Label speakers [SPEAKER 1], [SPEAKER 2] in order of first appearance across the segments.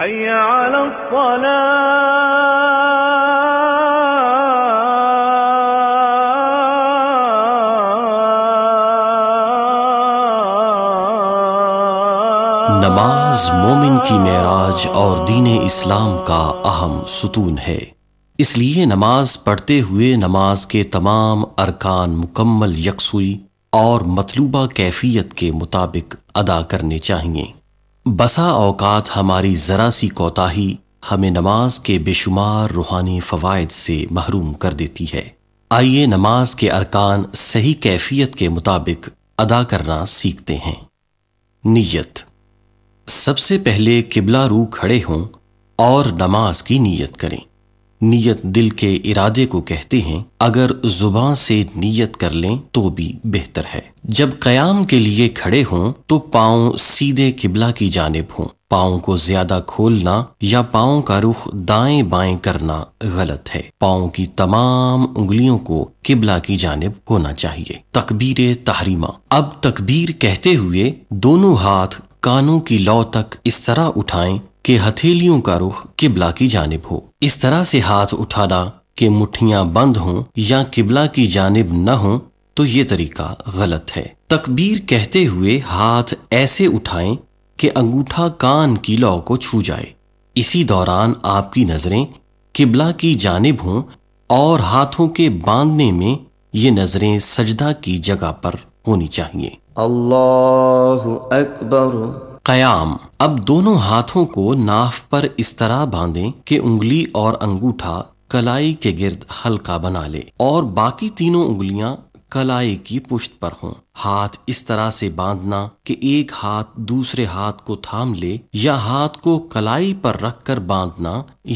[SPEAKER 1] حي على
[SPEAKER 2] نماز مومن کی معراج اور دین اسلام کا اہم ستون ہے، اس لیے نماز پڑھتے ہوئے نماز کے تمام ارکان مکمل یکسوئی اور مطلوبہ کیفیت کے مطابق ادا کرنے چاہیے۔ بسا اوقات ہماری ذرا سی کوتاہی ہمیں نماز کے بے شمار روحانی فوائد سے محروم کر دیتی ہے۔ آئیے نماز کے ارکان صحیح کیفیت کے مطابق ادا کرنا سیکھتے ہیں۔ نیت۔ سب سے پہلے قبلہ رو کھڑے ہوں اور نماز کی نیت کریں۔ نیت دل کے ارادے کو کہتے ہیں، اگر زبان سے نیت کر لیں تو بھی بہتر ہے۔ جب قیام کے لیے کھڑے ہوں تو پاؤں سیدھے قبلہ کی جانب ہوں۔ پاؤں کو زیادہ کھولنا یا پاؤں کا رخ دائیں بائیں کرنا غلط ہے۔ پاؤں کی تمام انگلیوں کو قبلہ کی جانب ہونا چاہیے۔ تکبیر تحریمہ۔ اب تکبیر کہتے ہوئے دونوں ہاتھ کانوں کی لو تک اس طرح اٹھائیں کہ ہتھیلیوں کا رخ قبلہ کی جانب ہو۔ اس طرح سے ہاتھ اٹھانا کہ مٹھیاں بند ہوں یا قبلہ کی جانب نہ ہوں تو یہ طریقہ غلط ہے۔ تکبیر کہتے ہوئے ہاتھ ایسے اٹھائیں کہ انگوٹھا کان کی لو کو چھو جائے۔ اسی دوران آپ کی نظریں قبلہ کی جانب ہوں اور ہاتھوں کے باندھنے میں یہ نظریں سجدہ کی جگہ پر ہونی چاہیے۔
[SPEAKER 3] اللہ اکبر۔
[SPEAKER 2] قیام۔ اب دونوں ہاتھوں کو ناف پر اس طرح باندھیں کہ انگلی اور انگوٹھا کلائی کے گرد حلقہ بنا لے اور باقی تینوں انگلیاں کلائی کی پشت پر ہوں۔ ہاتھ اس طرح سے باندھنا کہ ایک ہاتھ دوسرے ہاتھ کو تھام لے یا ہاتھ کو کلائی پر رکھ کر باندھنا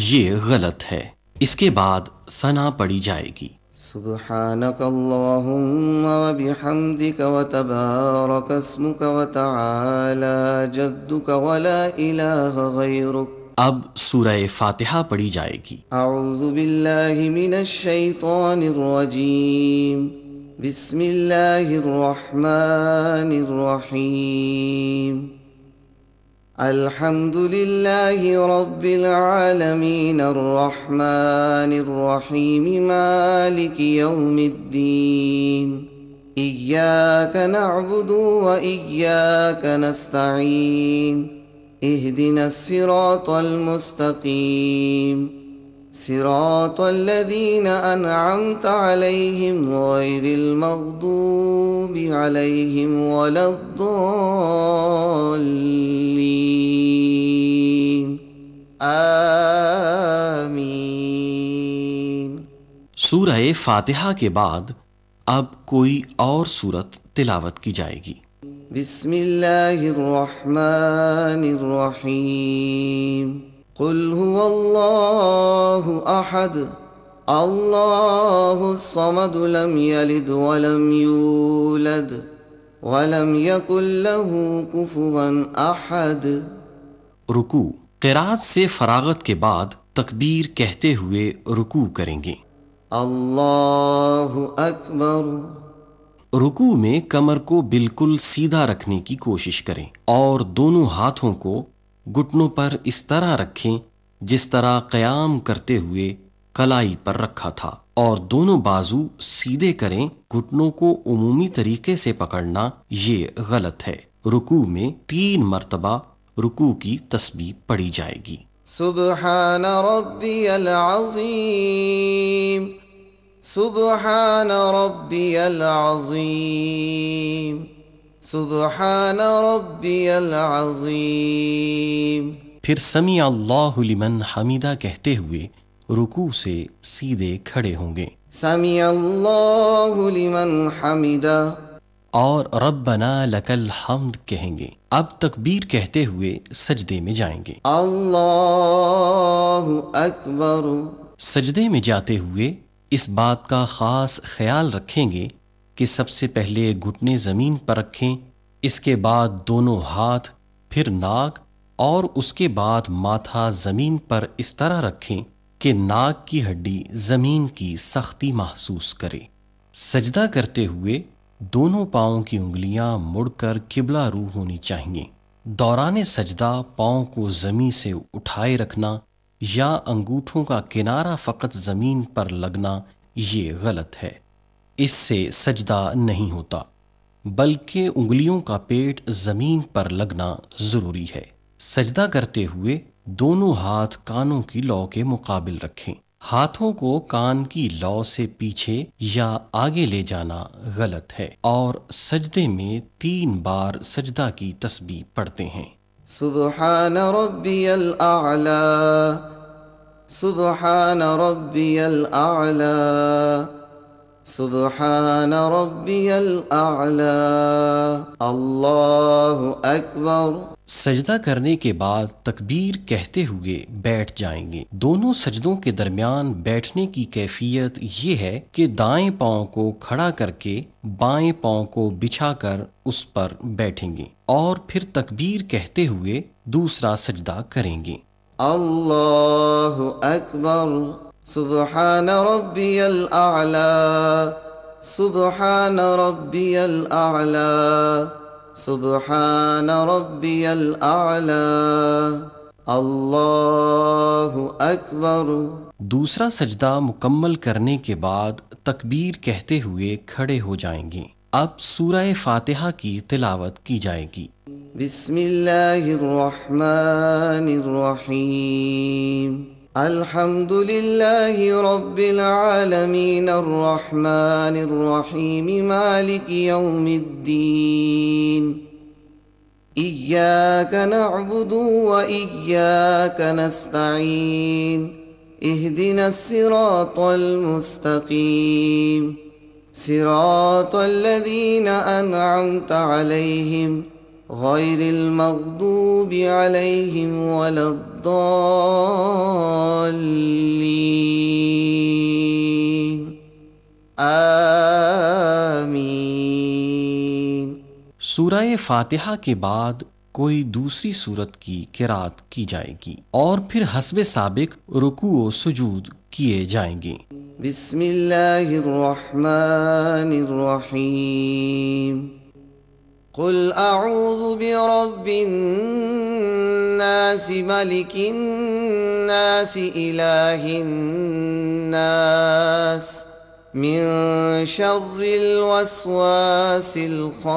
[SPEAKER 2] یہ غلط ہے۔ اس کے بعد ثنا پڑھی جائے گی۔
[SPEAKER 3] سبحانک اللہم وبحمدک وتبارک اسمک وتعالی جدک ولا الہ غیرک۔
[SPEAKER 2] اب سورہ فاتحہ پڑھی جائے گی۔
[SPEAKER 3] اعوذ باللہ من الشیطان الرجیم، بسم اللہ الرحمن الرحیم، الحمد للہ رب العالمین الرحمن الرحیم مالک یوم الدین، ایاک نعبد و ایاک نستعین، اہدنا الصراط المستقیم، صراط الذین انعمت علیہم غیر المغضوب علیہم ولا الضالین، آمین۔
[SPEAKER 2] سورہ فاتحہ کے بعد اب کوئی اور سورت تلاوت کی جائے گی۔
[SPEAKER 3] بسم اللہ الرحمن الرحیم، قل هو اللہ احد اللہ الصمد لم یلد ولم یولد ولم یکن له کفوا احد۔
[SPEAKER 2] رکوع۔ قرات سے فراغت کے بعد تکبیر کہتے ہوئے رکوع کریں گے۔
[SPEAKER 3] اللہ اکبر۔
[SPEAKER 2] رکوع میں کمر کو بالکل سیدھا رکھنے کی کوشش کریں اور دونوں ہاتھوں کو گھٹنوں پر اس طرح رکھیں جس طرح قیام کرتے ہوئے کلائی پر رکھا تھا، اور دونوں بازو سیدھے کریں۔ گھٹنوں کو عمومی طریقے سے پکڑنا یہ غلط ہے۔ رکوع میں 3 مرتبہ رکوع کی تسبیح پڑھی جائے گی۔
[SPEAKER 3] سبحان ربی العظیم، سبحان ربی العظیم، سبحان ربی العظیم۔
[SPEAKER 2] پھر سمیع اللہ لمن حمیدہ کہتے ہوئے رکوع سے سیدھے کھڑے ہوں گے
[SPEAKER 3] سمیع اللہ لمن حمیدہ،
[SPEAKER 2] اور ربنا لک الحمد کہیں گے۔ اب تکبیر کہتے ہوئے سجدے میں جائیں گے۔
[SPEAKER 3] اللہ اکبر۔
[SPEAKER 2] سجدے میں جاتے ہوئے اس بات کا خاص خیال رکھیں گے کہ سب سے پہلے گھٹنے زمین پر رکھیں، اس کے بعد دونوں ہاتھ، پھر ناک اور اس کے بعد ماتھا زمین پر اس طرح رکھیں کہ ناک کی ہڈی زمین کی سختی محسوس کرے۔ سجدہ کرتے ہوئے دونوں پاؤں کی انگلیاں مڑ کر قبلہ رو ہونی چاہیے۔ دوران سجدہ پاؤں کو زمین سے اٹھائے رکھنا یا انگوٹھوں کا کنارہ فقط زمین پر لگنا یہ غلط ہے، اس سے سجدہ نہیں ہوتا، بلکہ انگلیوں کا پیٹ زمین پر لگنا ضروری ہے۔ سجدہ کرتے ہوئے دونوں ہاتھ کانوں کی لو کے مقابل رکھیں۔ ہاتھوں کو کان کی لو سے پیچھے یا آگے لے جانا غلط ہے، اور سجدے میں 3 بار سجدہ کی تسبیح پڑھتے ہیں۔
[SPEAKER 3] سبحان ربی الاعلی، سبحان ربی الاعلی، سبحان ربی الاعلی، اللہ اکبر۔
[SPEAKER 2] سجدہ کرنے کے بعد تکبیر کہتے ہوئے بیٹھ جائیں گے۔ دونوں سجدوں کے درمیان بیٹھنے کی کیفیت یہ ہے کہ دائیں پاؤں کو کھڑا کر کے بائیں پاؤں کو بچھا کر اس پر بیٹھیں گے، اور پھر تکبیر کہتے ہوئے دوسرا سجدہ کریں گے۔
[SPEAKER 3] اللہ اکبر، سبحان ربی الاعلی، سبحان ربی الاعلی، سبحان ربی الاعلی، اللہ اکبر۔
[SPEAKER 2] دوسرا سجدہ مکمل کرنے کے بعد تکبیر کہتے ہوئے کھڑے ہو جائیں گے۔ اب سورہ فاتحہ کی تلاوت کی جائے گی۔
[SPEAKER 3] بسم اللہ الرحمن الرحیم، الحمد للہ رب العالمین، الرحمن الرحیم، مالک یوم الدین، ایاک نعبد و ایاک نستعین، اہدنا الصراط المستقیم، صراط الذین انعمت علیہم غیر المغضوب علیہم ولا الضالین، آمین۔
[SPEAKER 2] سورہ فاتحہ کے بعد کوئی دوسری سورت کی قرات کی جائے گی، اور پھر حسب سابق رکوع و سجود کیے جائیں گے۔
[SPEAKER 3] بسم اللہ الرحمن الرحیم، قل اعوذ برب الناس، ملک الناس، الہ الناس، من شر الوسواس الخناس،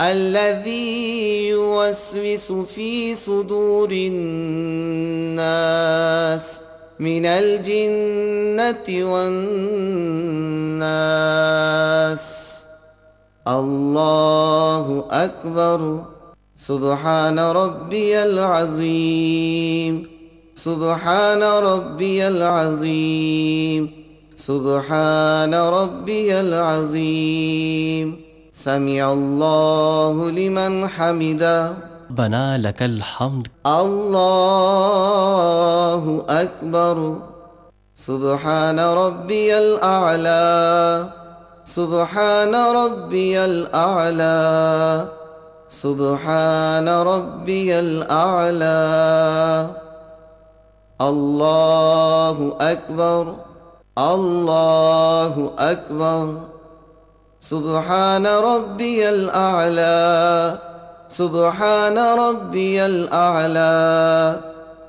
[SPEAKER 3] الذي يوسوس في صدور الناس، من الجنة والناس، اللہ اکبر، سبحان ربی العظیم، سبحان ربی العظیم، سبحان ربی العظیم، سمع اللہ لمن حمدہ،
[SPEAKER 2] بنا لک الحمد،
[SPEAKER 3] اللہ اکبر، سبحان ربی الاعلی، سبحان ربی الاعلی، سبحان ربی الاعلی، اللہ اکبر، اللہ اکبر، سبحان ربی الاعلی، سبحان ربی الاعلی،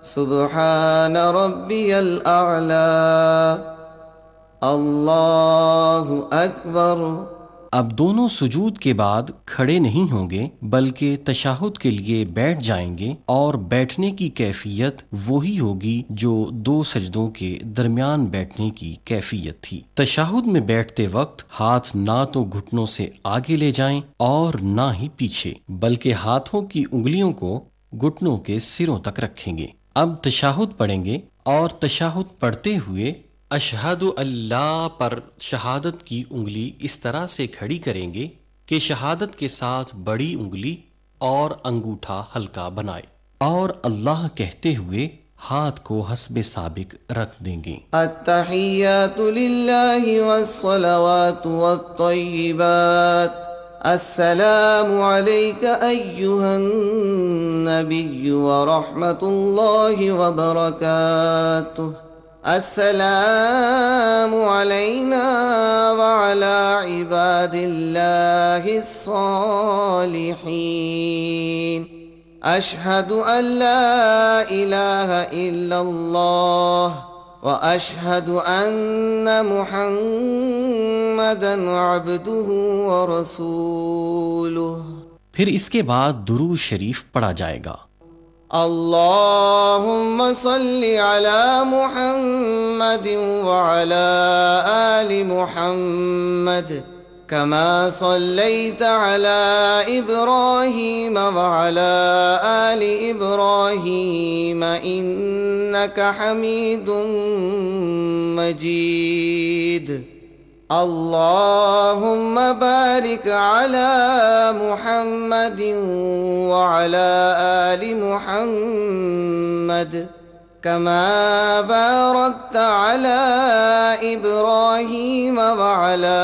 [SPEAKER 3] سبحان ربی الاعلی، اللہ اکبر۔
[SPEAKER 2] اب دونوں سجود کے بعد کھڑے نہیں ہوں گے، بلکہ تشہد کے لیے بیٹھ جائیں گے، اور بیٹھنے کی کیفیت وہی ہوگی جو 2 سجدوں کے درمیان بیٹھنے کی کیفیت تھی۔ تشہد میں بیٹھتے وقت ہاتھ نہ تو گھٹنوں سے آگے لے جائیں اور نہ ہی پیچھے، بلکہ ہاتھوں کی انگلیوں کو گھٹنوں کے سروں تک رکھیں گے۔ اب تشہد پڑھیں گے، اور تشہد پڑھتے ہوئے اشہد اللہ پر شہادت کی انگلی اس طرح سے کھڑی کریں گے کہ شہادت کے ساتھ بڑی انگلی اور انگوٹھا ہلکا بنائے، اور اللہ کہتے ہوئے ہاتھ کو حسب سابق رکھ دیں گے۔
[SPEAKER 3] التحیات للہ والصلوات والطیبات، السلام علیک ایہا النبی ورحمت اللہ وبرکاتہ، السلام علینا وعلی عباد اللہ الصالحین اشہد ان لا الہ الا اللہ واشہد ان محمدا عبدہ ورسولہ۔
[SPEAKER 2] پھر اس کے بعد درود شریف پڑھا جائے گا۔
[SPEAKER 3] اللہم صلی علی محمد وعلی آل محمد كما صليت على إبراهيم وعلى آل إبراهيم إنك حميد مجيد۔ اللهم بارك على محمد وعلى آل محمد كما باركت على إبراهيم وعلى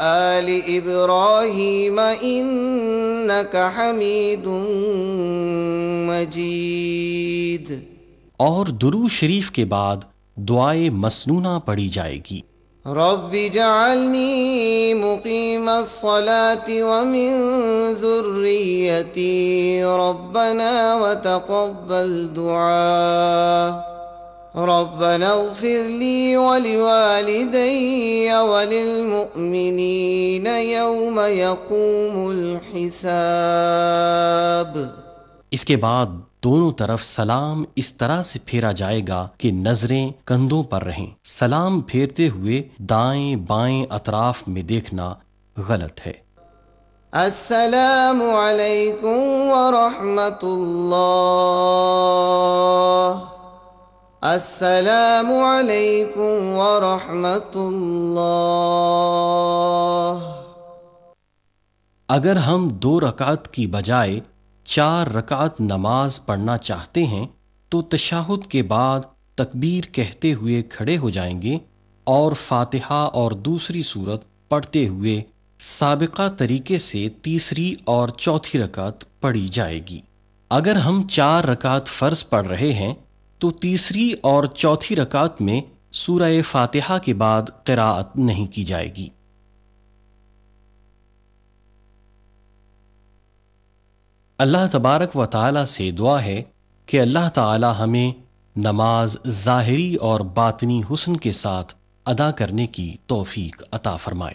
[SPEAKER 3] آل إبراهيم إنك حميد مجيد۔
[SPEAKER 2] اور درود شریف کے بعد دعائے مسنونہ پڑھی جائے گی۔
[SPEAKER 3] رب اجعلني مقيم الصلاة ومن ذريتي ربنا وتقبل دعاء ربنا اغفر لي ولوالدي وللمؤمنين يوم يقوم الحساب۔
[SPEAKER 2] اس کے بعد دونوں طرف سلام اس طرح سے پھیرا جائے گا کہ نظریں کندھوں پر رہیں۔ سلام پھیرتے ہوئے دائیں بائیں اطراف میں دیکھنا غلط ہے۔
[SPEAKER 3] السلام علیکم ورحمۃ اللہ، السلام علیکم ورحمۃ اللہ۔
[SPEAKER 2] اگر ہم 2 رکعت کی بجائے 4 رکعت نماز پڑھنا چاہتے ہیں تو تشہد کے بعد تکبیر کہتے ہوئے کھڑے ہو جائیں گے اور فاتحہ اور دوسری سورت پڑھتے ہوئے سابقہ طریقے سے تیسری اور چوتھی رکعت پڑھی جائے گی۔ اگر ہم 4 رکعت فرض پڑھ رہے ہیں تو تیسری اور چوتھی رکعت میں سورہ فاتحہ کے بعد قراءت نہیں کی جائے گی۔ اللہ تبارک و تعالی سے دعا ہے کہ اللہ تعالی ہمیں نماز ظاہری اور باطنی حسن کے ساتھ ادا کرنے کی توفیق عطا فرمائے۔